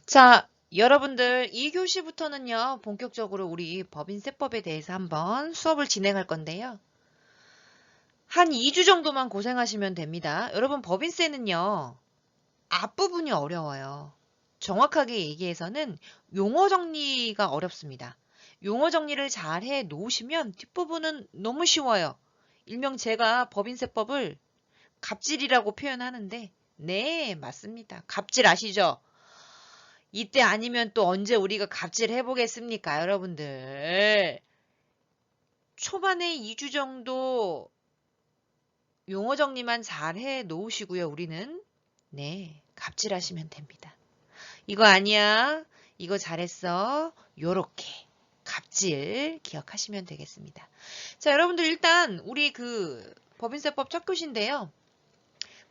자, 여러분들 2교시부터는요, 본격적으로 우리 법인세법에 대해서 한번 수업을 진행할 건데요. 한 2주 정도만 고생하시면 됩니다. 여러분, 법인세는요, 앞부분이 어려워요. 정확하게 얘기해서는 용어 정리가 어렵습니다. 용어 정리를 잘 해 놓으시면 뒷부분은 너무 쉬워요. 일명 제가 법인세법을 갑질이라고 표현하는데, 네, 맞습니다. 갑질 아시죠? 이때 아니면 또 언제 우리가 갑질 해보겠습니까, 여러분들? 초반에 2주 정도 용어 정리만 잘 해 놓으시고요, 우리는. 네, 갑질하시면 됩니다. 이거 아니야. 이거 잘했어. 요렇게. 갑질 기억하시면 되겠습니다. 자, 여러분들 일단 우리 법인세법 첫 교시인데요.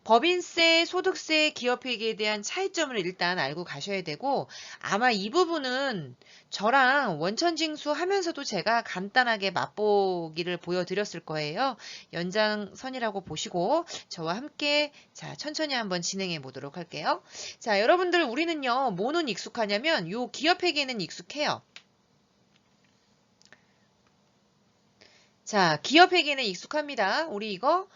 법인세, 소득세, 기업회계에 대한 차이점을 일단 알고 가셔야 되고 아마 이 부분은 저랑 원천징수 하면서도 제가 간단하게 맛보기를 보여드렸을 거예요. 연장선이라고 보시고 저와 함께 자 천천히 한번 진행해 보도록 할게요. 자, 여러분들 우리는요 뭐는 익숙하냐면 요 기업회계는 익숙해요. 자, 기업회계는 익숙합니다. 우리 이거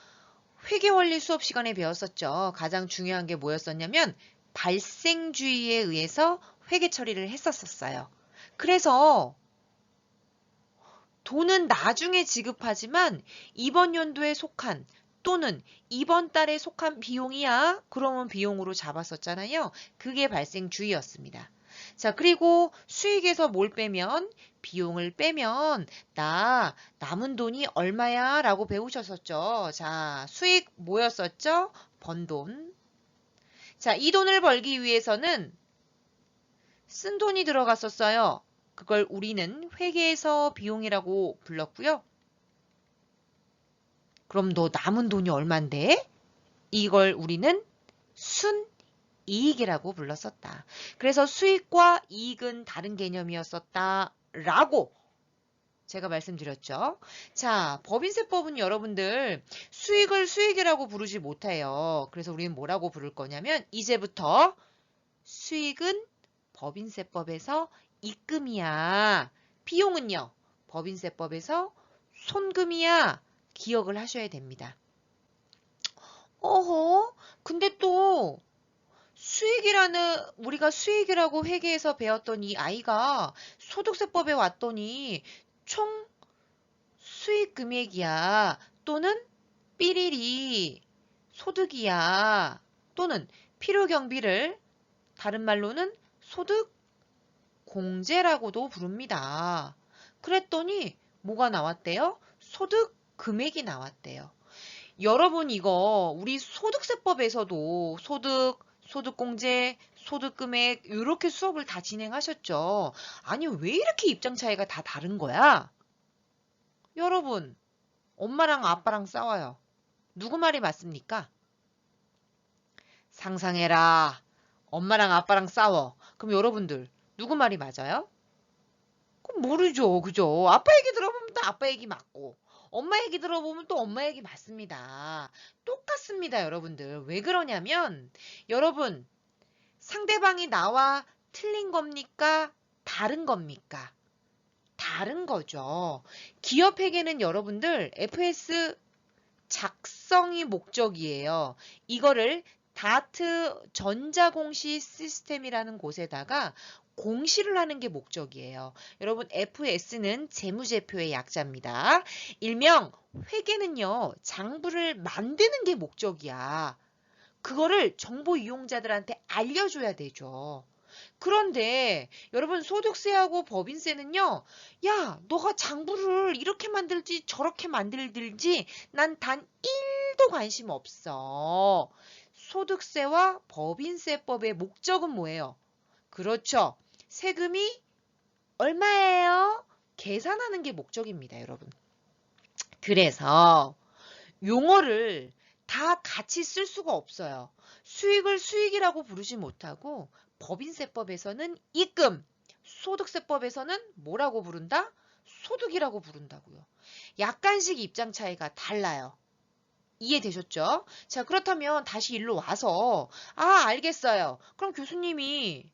회계원리 수업 시간에 배웠었죠. 가장 중요한 게 뭐였었냐면 발생주의에 의해서 회계 처리를 했었어요. 그래서 돈은 나중에 지급하지만 이번 연도에 속한 또는 이번 달에 속한 비용이야. 그러면 비용으로 잡았었잖아요. 그게 발생주의였습니다. 자, 그리고 수익에서 뭘 빼면 비용을 빼면 나 남은 돈이 얼마야? 라고 배우셨었죠. 자, 수익 뭐였었죠? 번 돈. 자, 이 돈을 벌기 위해서는 쓴 돈이 들어갔었어요. 그걸 우리는 회계에서 비용이라고 불렀고요. 그럼 너 남은 돈이 얼만데? 이걸 우리는 순이익이라고 불렀었다. 그래서 수익과 이익은 다른 개념이었었다라고 제가 말씀드렸죠. 자, 법인세법은 여러분들 수익을 수익이라고 부르지 못해요. 그래서 우리는 뭐라고 부를 거냐면 이제부터 수익은 법인세법에서 입금이야. 비용은요. 법인세법에서 손금이야. 기억을 하셔야 됩니다. 어허, 근데 또 우리가 수익이라고 회계에서 배웠던 이 아이가 소득세법에 왔더니 총 수익 금액이야. 또는 삐리리 소득이야. 또는 필요경비를 다른 말로는 소득 공제라고도 부릅니다. 그랬더니 뭐가 나왔대요? 소득 금액이 나왔대요. 여러분 이거 우리 소득세법에서도 소득공제, 소득금액 이렇게 수업을 다 진행하셨죠. 아니 왜 이렇게 입장 차이가 다 다른 거야? 여러분 엄마랑 아빠랑 싸워요. 누구 말이 맞습니까? 상상해라. 엄마랑 아빠랑 싸워. 그럼 여러분들 누구 말이 맞아요? 그럼 모르죠. 그죠? 아빠 얘기 들어보면 또 아빠 얘기 맞고 엄마 얘기 들어보면 또 엄마 얘기 맞습니다. 똑같습니다, 여러분들. 왜 그러냐면 여러분 상대방이 나와 틀린 겁니까? 다른 겁니까? 다른 거죠. 기업회계는 여러분들 FS 작성이 목적이에요. 이거를 다트 전자공시 시스템이라는 곳에다가 공시를 하는 게 목적이에요. 여러분 FS는 재무제표의 약자입니다. 일명 회계는요. 장부를 만드는 게 목적이야. 그거를 정보 이용자들한테 알려줘야 되죠. 그런데 여러분 소득세하고 법인세는요. 야, 너가 장부를 이렇게 만들지 저렇게 만들지 난 단 1도 관심 없어. 소득세와 법인세법의 목적은 뭐예요? 그렇죠. 세금이 얼마예요? 계산하는 게 목적입니다, 여러분. 그래서 용어를 다 같이 쓸 수가 없어요. 수익을 수익이라고 부르지 못하고 법인세법에서는 입금, 소득세법에서는 뭐라고 부른다? 소득이라고 부른다고요. 약간씩 입장 차이가 달라요. 이해되셨죠? 자, 그렇다면 다시 일로 와서 알겠어요. 그럼 교수님이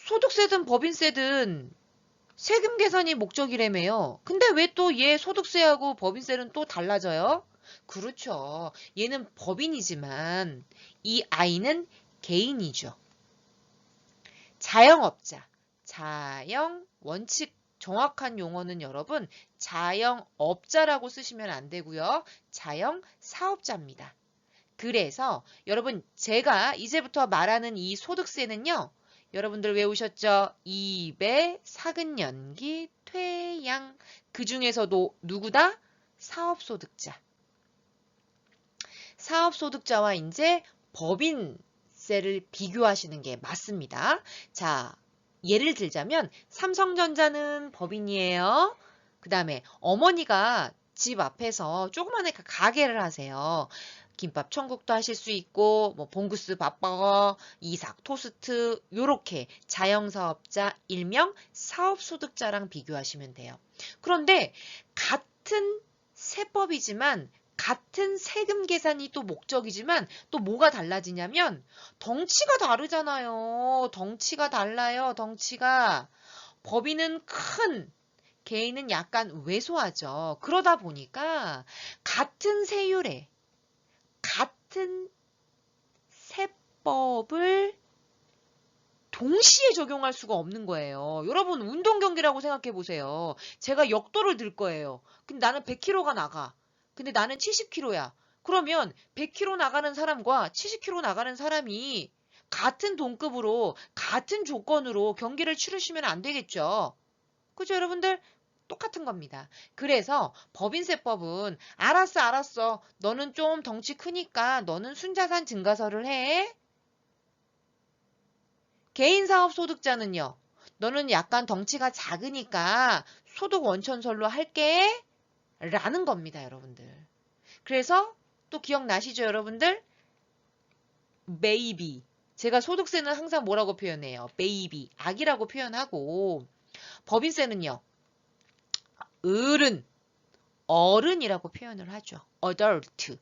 소득세든 법인세든 세금 계산이 목적이라며요. 근데 왜 또 얘 소득세하고 법인세는 또 달라져요? 그렇죠. 얘는 법인이지만 이 아이는 개인이죠. 자영업자. 자영 원칙 정확한 용어는 여러분 자영업자라고 쓰시면 안 되고요. 자영사업자입니다. 그래서 여러분 제가 이제부터 말하는 이 소득세는요. 여러분들 외우셨죠? 이배, 사근연기, 퇴양. 그 중에서도 누구다? 사업소득자. 사업소득자와 이제 법인세를 비교하시는 게 맞습니다. 자, 예를 들자면 삼성전자는 법인이에요. 그 다음에 어머니가 집 앞에서 조그마한 가게를 하세요. 김밥 천국도 하실 수 있고 뭐 봉구스 밥버거, 이삭 토스트 요렇게 자영사업자 일명 사업소득자랑 비교하시면 돼요. 그런데 같은 세법이지만 같은 세금 계산이 또 목적이지만 또 뭐가 달라지냐면 덩치가 다르잖아요. 덩치가 달라요. 덩치가. 법인은 큰, 개인은 약간 왜소하죠. 그러다 보니까 같은 세율에 같은 세법을 동시에 적용할 수가 없는 거예요. 여러분 운동 경기라고 생각해 보세요. 제가 역도를 들 거예요. 근데 나는 100kg가 나가. 근데 나는 70kg야. 그러면 100kg 나가는 사람과 70kg 나가는 사람이 같은 동급으로 같은 조건으로 경기를 치르시면 안 되겠죠. 그죠 여러분들? 똑같은 겁니다. 그래서 법인세법은 알았어. 너는 좀 덩치 크니까 너는 순자산 증가서를 해. 개인사업소득자는요. 너는 약간 덩치가 작으니까 소득 원천설로 할게. 라는 겁니다, 여러분들. 그래서 또 기억나시죠, 여러분들? 베이비. 제가 소득세는 항상 뭐라고 표현해요? 베이비. 아기라고 표현하고 법인세는요. 어른이라고 표현을 하죠. adult.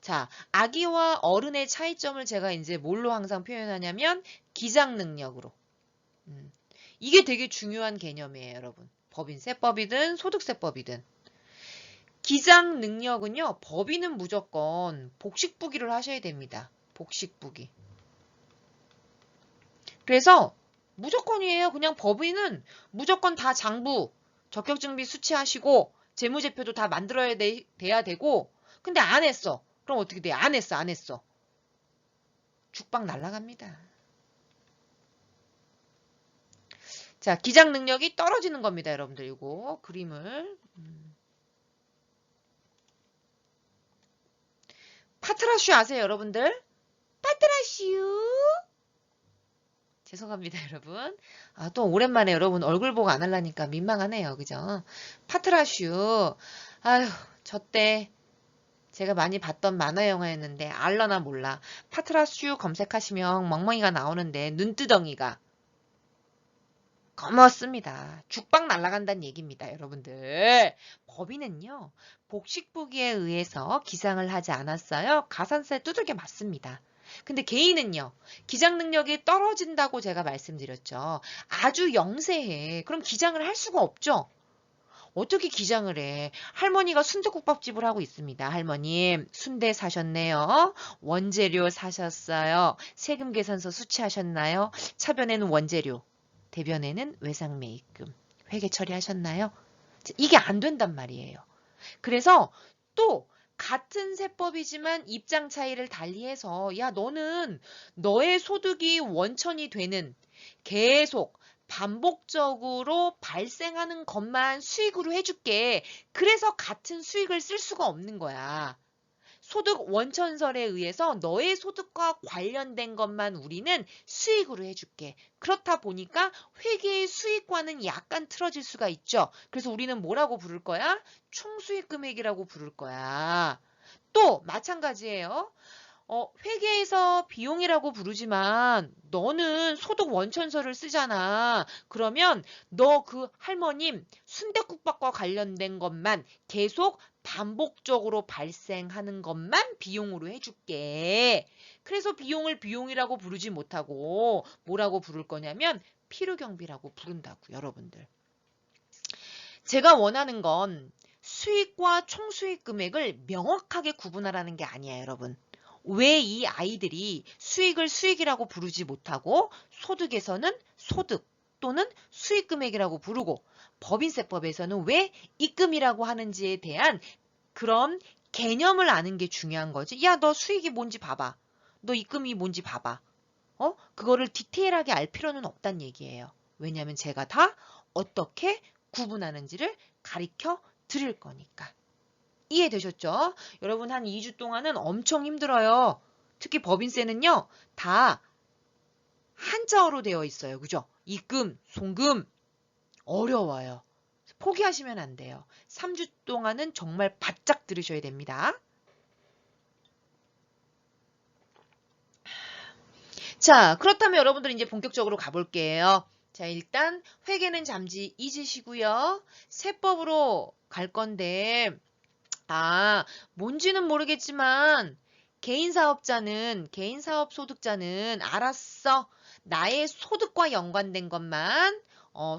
자, 아기와 어른의 차이점을 제가 이제 뭘로 항상 표현하냐면 기장 능력으로. 이게 되게 중요한 개념이에요, 여러분. 법인세법이든 소득세법이든. 기장 능력은요, 법인은 무조건 복식부기를 하셔야 됩니다. 복식부기. 그래서 무조건이에요. 그냥 법인은 무조건 다 장부, 적격증비 수취하시고 재무제표도 다 만들어야 돼야 되고 근데 안 했어. 그럼 어떻게 돼? 안 했어. 죽박 날라갑니다. 자, 기장 능력이 떨어지는 겁니다, 여러분들. 이거 그림을. 파트라슈 아세요, 여러분들? 파트라슈. 죄송합니다, 여러분. 아, 또 오랜만에 여러분 얼굴 보고 안 하려니까 민망하네요. 그죠? 파트라슈. 아휴, 저때 제가 많이 봤던 만화 영화였는데 알러나 몰라. 파트라슈 검색하시면 멍멍이가 나오는데 눈두덩이가 검었습니다. 죽박 날아간다는 얘기입니다, 여러분들. 법인은요, 복식부기에 의해서 기상을 하지 않았어요. 가산세 두들겨 맞습니다. 근데 개인은요, 기장 능력이 떨어진다고 제가 말씀드렸죠. 아주 영세해. 그럼 기장을 할 수가 없죠. 어떻게 기장을 해? 할머니가 순대국밥집을 하고 있습니다. 할머님, 순대 사셨네요. 원재료 사셨어요. 세금 계산서 수취하셨나요? 차변에는 원재료, 대변에는 외상매입금. 회계 처리하셨나요? 이게 안 된단 말이에요. 그래서 또 같은 세법이지만 입장 차이를 달리해서 야 너는 너의 소득이 원천이 되는 계속 반복적으로 발생하는 것만 수익으로 해줄게. 그래서 같은 수익을 쓸 수가 없는 거야. 소득 원천설에 의해서 너의 소득과 관련된 것만 우리는 수익으로 해줄게. 그렇다 보니까 회계의 수익과는 약간 틀어질 수가 있죠. 그래서 우리는 뭐라고 부를 거야? 총수익 금액이라고 부를 거야. 또 마찬가지예요. 회계에서 비용이라고 부르지만 너는 소득 원천서를 쓰잖아. 그러면 너 그 할머님 순댓국밥과 관련된 것만 계속 반복적으로 발생하는 것만 비용으로 해줄게. 그래서 비용을 비용이라고 부르지 못하고 뭐라고 부를 거냐면 필요경비라고 부른다고 여러분들. 제가 원하는 건 수익과 총수익 금액을 명확하게 구분하라는 게 아니에요, 여러분. 왜 이 아이들이 수익을 수익이라고 부르지 못하고 소득에서는 소득 또는 수익 금액이라고 부르고 법인세법에서는 왜 입금이라고 하는지에 대한 그런 개념을 아는 게 중요한 거지. 야, 너 수익이 뭔지 봐봐. 너 입금이 뭔지 봐봐. 그거를 디테일하게 알 필요는 없단 얘기예요. 왜냐하면 제가 다 어떻게 구분하는지를 가르쳐 드릴 거니까. 이해되셨죠? 여러분 한 2주 동안은 엄청 힘들어요. 특히 법인세는요. 다 한자어로 되어 있어요. 그죠? 입금, 송금 어려워요. 포기하시면 안 돼요. 3주 동안은 정말 바짝 들으셔야 됩니다. 자, 그렇다면 여러분들 이제 본격적으로 가볼게요. 자, 일단 회계는 잠시 잊으시고요. 세법으로 갈 건데 뭔지는 모르겠지만 개인사업 소득자는 알았어. 나의 소득과 연관된 것만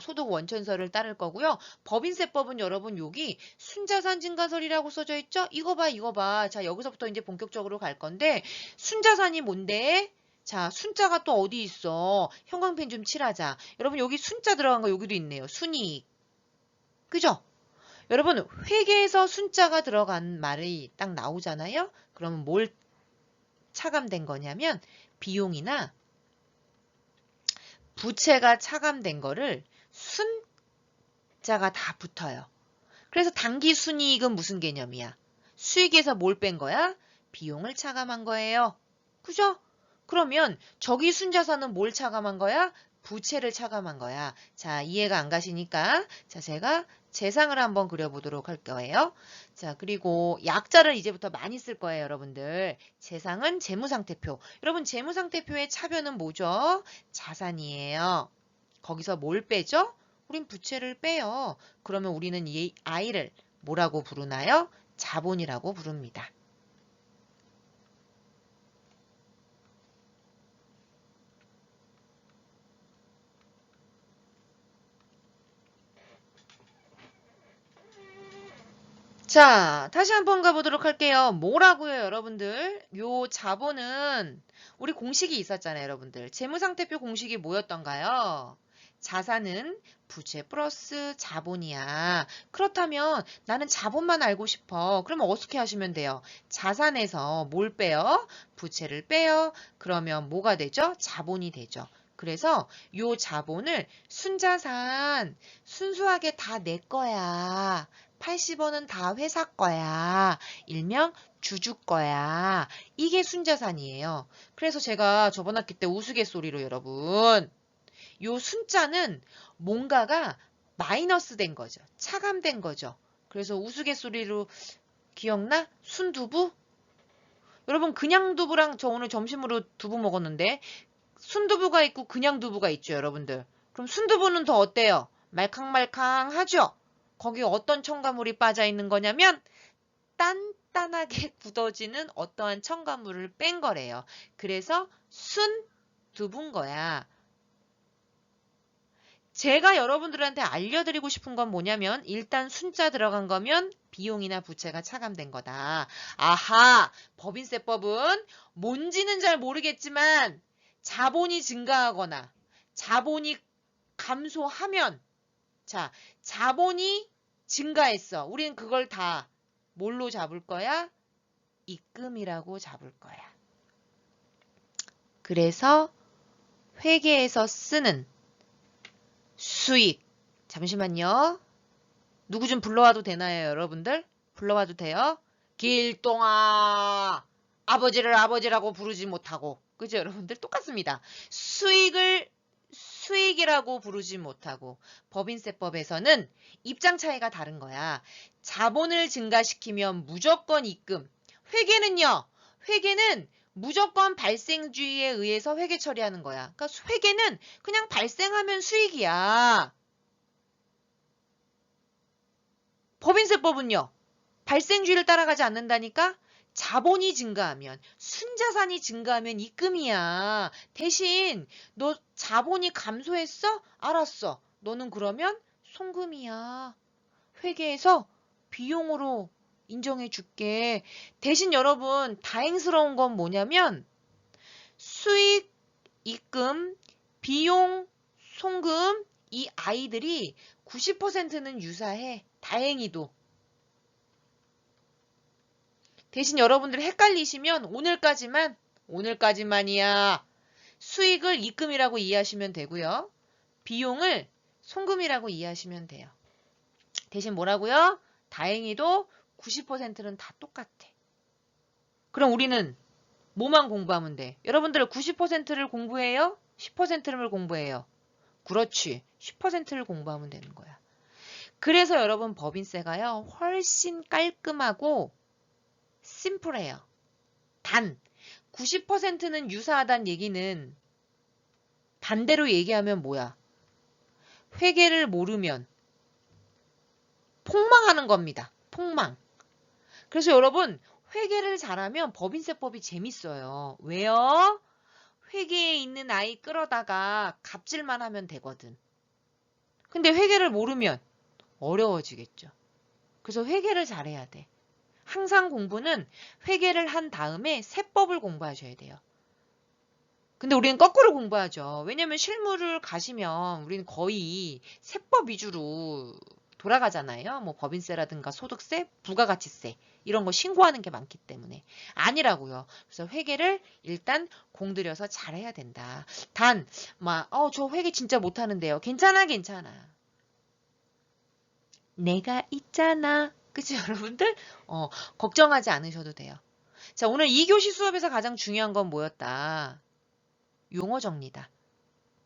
소득 원천서를 따를 거고요. 법인세법은 여러분 여기 순자산 증가설이라고 써져 있죠? 이거 봐, 이거 봐. 자, 여기서부터 이제 본격적으로 갈 건데 순자산이 뭔데? 자, 순자가 또 어디 있어? 형광펜 좀 칠하자. 여러분 여기 순자 들어간 거 여기도 있네요. 순이익. 그죠? 여러분 회계에서 순자가 들어간 말이 딱 나오잖아요. 그러면 뭘 차감된 거냐면 비용이나 부채가 차감된 거를 순자가 다 붙어요. 그래서 당기순이익은 무슨 개념이야? 수익에서 뭘 뺀 거야? 비용을 차감한 거예요. 그죠? 그러면 저기 순자산은 뭘 차감한 거야? 부채를 차감한 거야. 자, 이해가 안 가시니까 자, 제가 재상을 한번 그려보도록 할 거예요. 자, 그리고 약자를 이제부터 많이 쓸 거예요, 여러분들. 재상은 재무상태표. 여러분, 재무상태표의 차변은 뭐죠? 자산이에요. 거기서 뭘 빼죠? 우린 부채를 빼요. 그러면 우리는 이 아이를 뭐라고 부르나요? 자본이라고 부릅니다. 자, 다시 한번 가보도록 할게요. 뭐라고요, 여러분들? 요 자본은 우리 공식이 있었잖아요, 여러분들. 재무상태표 공식이 뭐였던가요? 자산은 부채 플러스 자본이야. 그렇다면 나는 자본만 알고 싶어. 그러면 어떻게 하시면 돼요? 자산에서 뭘 빼요? 부채를 빼요. 그러면 뭐가 되죠? 자본이 되죠. 그래서 요 자본을 순자산 순수하게 다 내 거야. 80원은 다 회사 거야. 일명 주주 거야. 이게 순자산이에요. 그래서 제가 저번 학기 때 우스갯소리로 여러분 요 순자는 뭔가가 마이너스 된 거죠. 차감된 거죠. 그래서 우스갯소리로 기억나? 순두부? 여러분 그냥 두부랑 저 오늘 점심으로 두부 먹었는데 순두부가 있고 그냥 두부가 있죠, 여러분들. 그럼 순두부는 더 어때요? 말캉말캉하죠? 거기에 어떤 첨가물이 빠져 있는 거냐면 단단하게 굳어지는 어떠한 첨가물을 뺀 거래요. 그래서 순두부인 거야. 제가 여러분들한테 알려드리고 싶은 건 뭐냐면 일단 순자 들어간 거면 비용이나 부채가 차감된 거다. 아하, 법인세법은 뭔지는 잘 모르겠지만 자본이 증가하거나 자본이 감소하면 자, 자본이 증가했어. 우리는 그걸 다 뭘로 잡을 거야? 입금이라고 잡을 거야. 그래서 회계에서 쓰는 수익. 잠시만요. 누구 좀 불러와도 되나요, 여러분들? 불러와도 돼요? 길동아. 아버지를 아버지라고 부르지 못하고. 그죠, 여러분들? 똑같습니다. 수익이라고 부르지 못하고 법인세법에서는 입장 차이가 다른 거야. 자본을 증가시키면 무조건 입금. 회계는요. 회계는 무조건 발생주의에 의해서 회계 처리하는 거야. 그러니까 회계는 그냥 발생하면 수익이야. 법인세법은요. 발생주의를 따라가지 않는다니까? 자본이 증가하면, 순자산이 증가하면 입금이야. 대신 너 자본이 감소했어? 알았어. 너는 그러면 송금이야. 회계에서 비용으로 인정해 줄게. 대신 여러분 다행스러운 건 뭐냐면 수익, 입금, 비용, 송금 이 아이들이 90%는 유사해. 다행히도. 대신 여러분들 헷갈리시면 오늘까지만이야. 수익을 입금이라고 이해하시면 되고요. 비용을 송금이라고 이해하시면 돼요. 대신 뭐라고요? 다행히도 90%는 다 똑같아. 그럼 우리는 뭐만 공부하면 돼? 여러분들 90%를 공부해요? 10%를 공부해요? 그렇지. 10%를 공부하면 되는 거야. 그래서 여러분 법인세가요. 훨씬 깔끔하고 심플해요. 단 90%는 유사하다는 얘기는 반대로 얘기하면 뭐야? 회계를 모르면 폭망하는 겁니다. 폭망. 그래서 여러분 회계를 잘하면 법인세법이 재밌어요. 왜요? 회계에 있는 아이 끌어다가 갑질만 하면 되거든. 근데 회계를 모르면 어려워지겠죠. 그래서 회계를 잘해야 돼. 항상 공부는 회계를 한 다음에 세법을 공부하셔야 돼요. 근데 우리는 거꾸로 공부하죠. 왜냐면 실무를 가시면 우리는 거의 세법 위주로 돌아가잖아요. 뭐 법인세라든가 소득세, 부가가치세 이런 거 신고하는 게 많기 때문에. 아니라고요. 그래서 회계를 일단 공들여서 잘해야 된다. 단, 저 회계 진짜 못하는데요. 괜찮아. 내가 있잖아. 그치 여러분들? 걱정하지 않으셔도 돼요. 자, 오늘 2교시 수업에서 가장 중요한 건 뭐였다? 용어 정리다.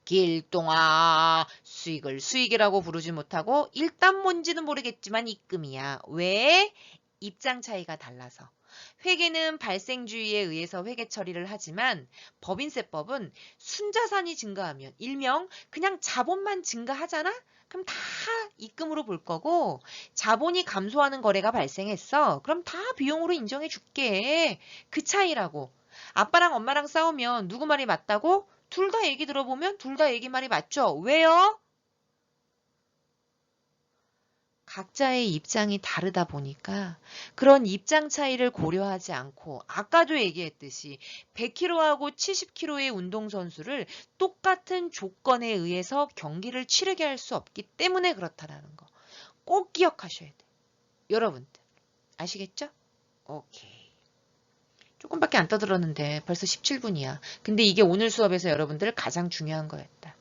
길동아 수익을 수익이라고 부르지 못하고 일단 뭔지는 모르겠지만 입금이야. 왜? 입장 차이가 달라서. 회계는 발생주의에 의해서 회계 처리를 하지만 법인세법은 순자산이 증가하면 일명 그냥 자본만 증가하잖아? 그럼 다 입금으로 볼 거고 자본이 감소하는 거래가 발생했어. 그럼 다 비용으로 인정해 줄게. 그 차이라고. 아빠랑 엄마랑 싸우면 누구 말이 맞다고? 둘 다 얘기 들어보면 둘 다 얘기 말이 맞죠? 왜요? 각자의 입장이 다르다 보니까 그런 입장 차이를 고려하지 않고 아까도 얘기했듯이 100km하고 70km의 운동선수를 똑같은 조건에 의해서 경기를 치르게 할 수 없기 때문에 그렇다라는 거. 꼭 기억하셔야 돼요. 여러분들 아시겠죠? 오케이. 조금밖에 안 떠들었는데 벌써 17분이야. 근데 이게 오늘 수업에서 여러분들 가장 중요한 거였다.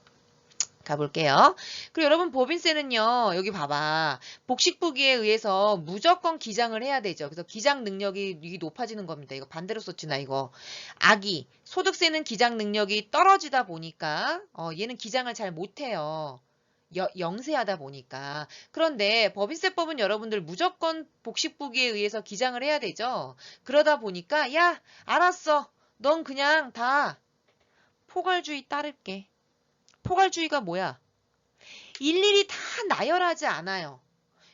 가볼게요. 그리고 여러분 법인세는요. 여기 봐봐. 복식부기에 의해서 무조건 기장을 해야 되죠. 그래서 기장 능력이 높아지는 겁니다. 이거 반대로 썼지나 이거. 악이. 소득세는 기장 능력이 떨어지다 보니까 얘는 기장을 잘 못해요. 영세하다 보니까. 그런데 법인세법은 여러분들 무조건 복식부기에 의해서 기장을 해야 되죠. 그러다 보니까 야 알았어. 넌 그냥 다 포괄주의 따를게. 포괄주의가 뭐야? 일일이 다 나열하지 않아요.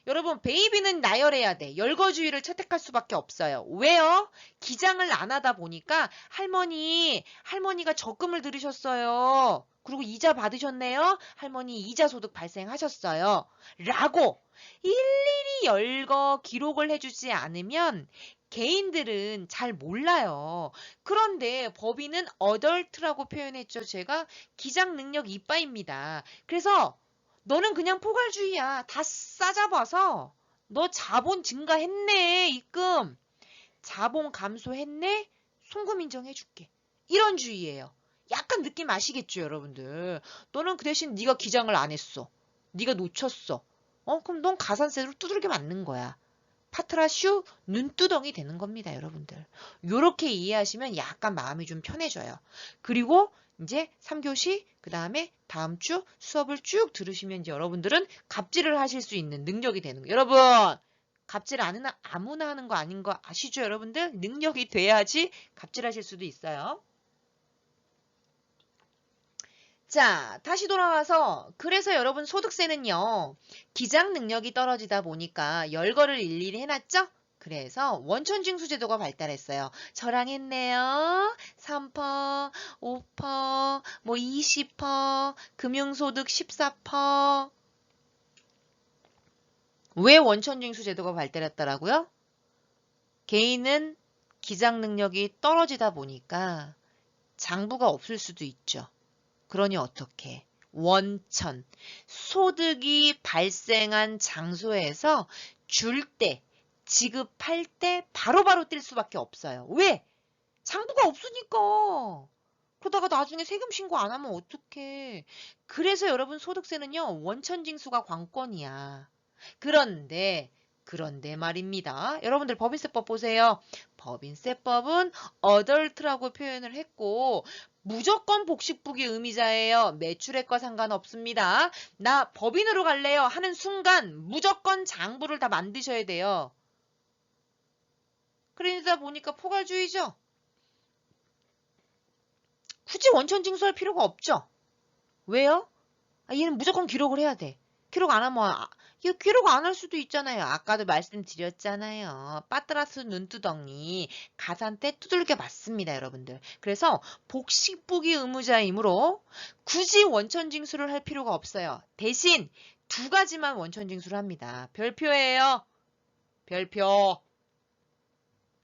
여러분 베이비는 나열해야 돼. 열거주의를 채택할 수밖에 없어요. 왜요? 기장을 안 하다 보니까 할머니가 적금을 들으셨어요. 그리고 이자 받으셨네요. 할머니 이자 소득 발생하셨어요. 라고 일일이 열거 기록을 해주지 않으면 개인들은 잘 몰라요. 그런데 법인은 어덜트라고 표현했죠. 제가 기장 능력 이빠입니다. 그래서 너는 그냥 포괄주의야. 다 싸잡아서 너 자본 증가했네. 입금. 자본 감소했네. 송금 인정해줄게. 이런 주의예요. 약간 느낌 아시겠죠 여러분들. 너는 그 대신 네가 기장을 안 했어. 네가 놓쳤어. 그럼 넌 가산세로 두들겨 맞는 거야. 파트라슈 눈두덩이 되는 겁니다 여러분들. 요렇게 이해하시면 약간 마음이 좀 편해져요. 그리고 이제 3교시 그 다음에 다음 주 수업을 쭉 들으시면 이제 여러분들은 갑질을 하실 수 있는 능력이 되는 거예요. 여러분 갑질 아무나 하는 거 아닌 거 아시죠, 여러분들? 능력이 돼야지 갑질하실 수도 있어요. 자, 다시 돌아와서 그래서 여러분 소득세는요. 기장 능력이 떨어지다 보니까 열거를 일일이 해놨죠? 그래서 원천징수 제도가 발달했어요. 저랑 했네요. 3%, 5%, 뭐 20%, 금융소득 14%. 왜 원천징수 제도가 발달했더라고요? 개인은 기장 능력이 떨어지다 보니까 장부가 없을 수도 있죠. 그러니 어떻게? 원천, 소득이 발생한 장소에서 줄 때, 지급할 때 바로바로 뛸 수밖에 없어요. 왜? 장부가 없으니까. 그러다가 나중에 세금 신고 안 하면 어떡해. 그래서 여러분 소득세는요. 원천징수가 관건이야. 그런데 말입니다. 여러분들 법인세법 보세요. 법인세법은 어덜트라고 표현을 했고 무조건 복식부기 의미자예요. 매출액과 상관없습니다. 나 법인으로 갈래요 하는 순간 무조건 장부를 다 만드셔야 돼요. 그러다 보니까 포괄주의죠. 굳이 원천징수할 필요가 없죠. 왜요? 얘는 무조건 기록을 해야 돼. 기록 안 하면 이거 기록 안 할 수도 있잖아요. 아까도 말씀드렸잖아요. 빠뜨라스 눈두덩이 가산 때 두들겨 맞습니다, 여러분들. 그래서 복식부기 의무자이므로 굳이 원천징수를 할 필요가 없어요. 대신 두 가지만 원천징수를 합니다. 별표예요. 별표.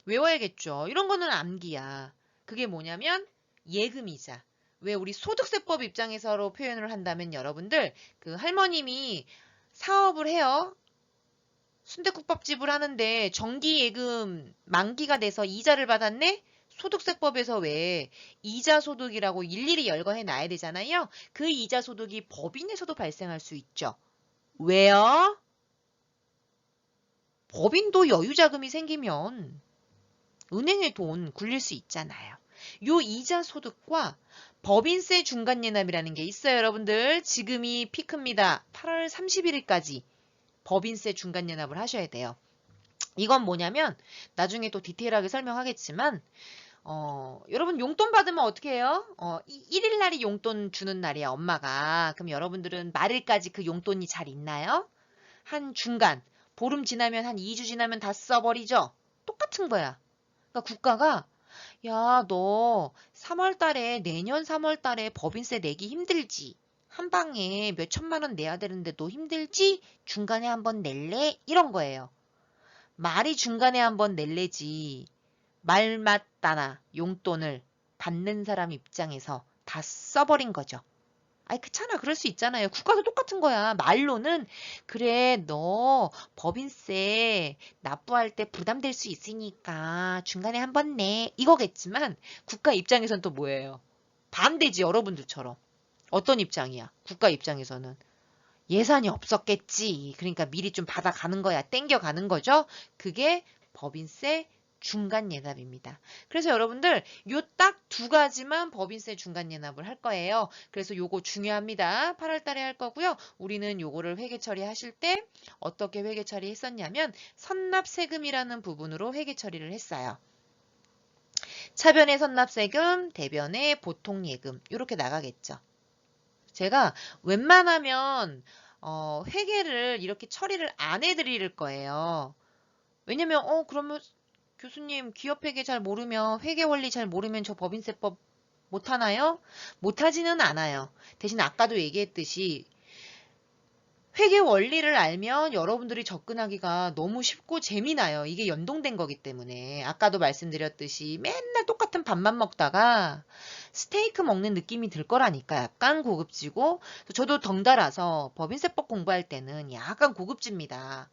외워야겠죠. 이런 거는 암기야. 그게 뭐냐면 예금이자. 왜 우리 소득세법 입장에서로 표현을 한다면 여러분들 그 할머님이 사업을 해요. 순댓국밥집을 하는데 정기예금 만기가 돼서 이자를 받았네? 소득세법에서 왜 이자 소득이라고 일일이 열거해 놔야 되잖아요. 그 이자 소득이 법인에서도 발생할 수 있죠. 왜요? 법인도 여유자금이 생기면 은행에 돈 굴릴 수 있잖아요. 요 이자 소득과 법인세 중간예납이라는 게 있어요, 여러분들. 지금이 피크입니다. 8월 31일까지 법인세 중간예납을 하셔야 돼요. 이건 뭐냐면 나중에 또 디테일하게 설명하겠지만 여러분 용돈 받으면 어떻게 해요? 1일 날이 용돈 주는 날이야, 엄마가. 그럼 여러분들은 말일까지 그 용돈이 잘 있나요? 한 중간, 보름 지나면 한 2주 지나면 다 써버리죠? 똑같은 거야. 그러니까 국가가 야, 너 3월 달에 내년 3월 달에 법인세 내기 힘들지? 한 방에 몇 천만 원 내야 되는데 너 힘들지? 중간에 한번 낼래? 이런 거예요. 말이 중간에 한번 낼래지. 말 맞다나 용돈을 받는 사람 입장에서 다 써버린 거죠. 아이, 그렇잖아. 그럴 수 있잖아요. 국가도 똑같은 거야. 말로는 그래, 너 법인세 납부할 때 부담될 수 있으니까 중간에 한번 내. 이거겠지만 국가 입장에선 또 뭐예요? 반대지, 여러분들처럼. 어떤 입장이야? 국가 입장에서는. 예산이 없었겠지. 그러니까 미리 좀 받아가는 거야. 땡겨가는 거죠. 그게 법인세 중간 예납입니다. 그래서 여러분들 요 딱 두 가지만 법인세 중간 예납을 할 거예요. 그래서 요거 중요합니다. 8월 달에 할 거고요. 우리는 요거를 회계 처리하실 때 어떻게 회계 처리했었냐면 선납세금이라는 부분으로 회계 처리를 했어요. 차변의 선납세금, 대변의 보통예금 이렇게 나가겠죠. 제가 웬만하면 회계를 이렇게 처리를 안 해드릴 거예요. 왜냐면 그러면 교수님 기업회계 잘 모르면 회계 원리 잘 모르면 저 법인세법 못하나요? 못하지는 않아요. 대신 아까도 얘기했듯이 회계 원리를 알면 여러분들이 접근하기가 너무 쉽고 재미나요. 이게 연동된 거기 때문에. 아까도 말씀드렸듯이 맨날 똑같은 밥만 먹다가 스테이크 먹는 느낌이 들 거라니까. 약간 고급지고. 저도 덩달아서 법인세법 공부할 때는 약간 고급집니다.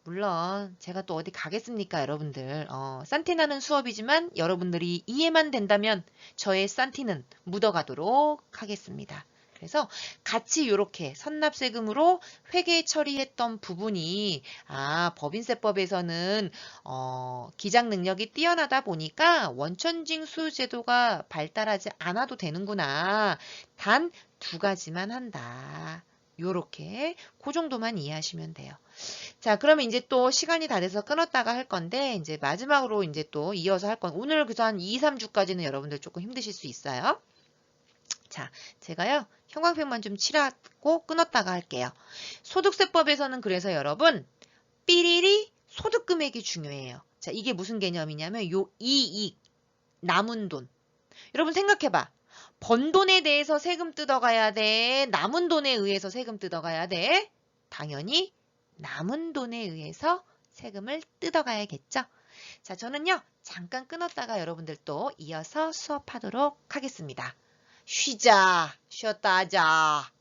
물론 제가 또 어디 가겠습니까, 여러분들. 산티나는 수업이지만 여러분들이 이해만 된다면 저의 산티는 묻어가도록 하겠습니다. 그래서 같이 이렇게 선납세금으로 회계 처리했던 부분이 법인세법에서는 기장 능력이 뛰어나다 보니까 원천징수 제도가 발달하지 않아도 되는구나. 단 두 가지만 한다. 요렇게 그 정도만 이해하시면 돼요. 자, 그러면 이제 또 시간이 다 돼서 끊었다가 할 건데, 이제 마지막으로 이제 또 이어서 할 건, 오늘 그저 한 2, 3주까지는 여러분들 조금 힘드실 수 있어요. 자, 제가요, 형광펜만 좀 칠하고 끊었다가 할게요. 소득세법에서는 그래서 여러분, 삐리리 소득 금액이 중요해요. 자, 이게 무슨 개념이냐면, 요 이익, 남은 돈. 여러분 생각해봐. 번 돈에 대해서 세금 뜯어가야 돼? 남은 돈에 의해서 세금 뜯어가야 돼? 당연히 남은 돈에 의해서 세금을 뜯어가야겠죠? 자, 저는요, 잠깐 끊었다가 여러분들 또 이어서 수업하도록 하겠습니다. 쉬자, 쉬었다 하자.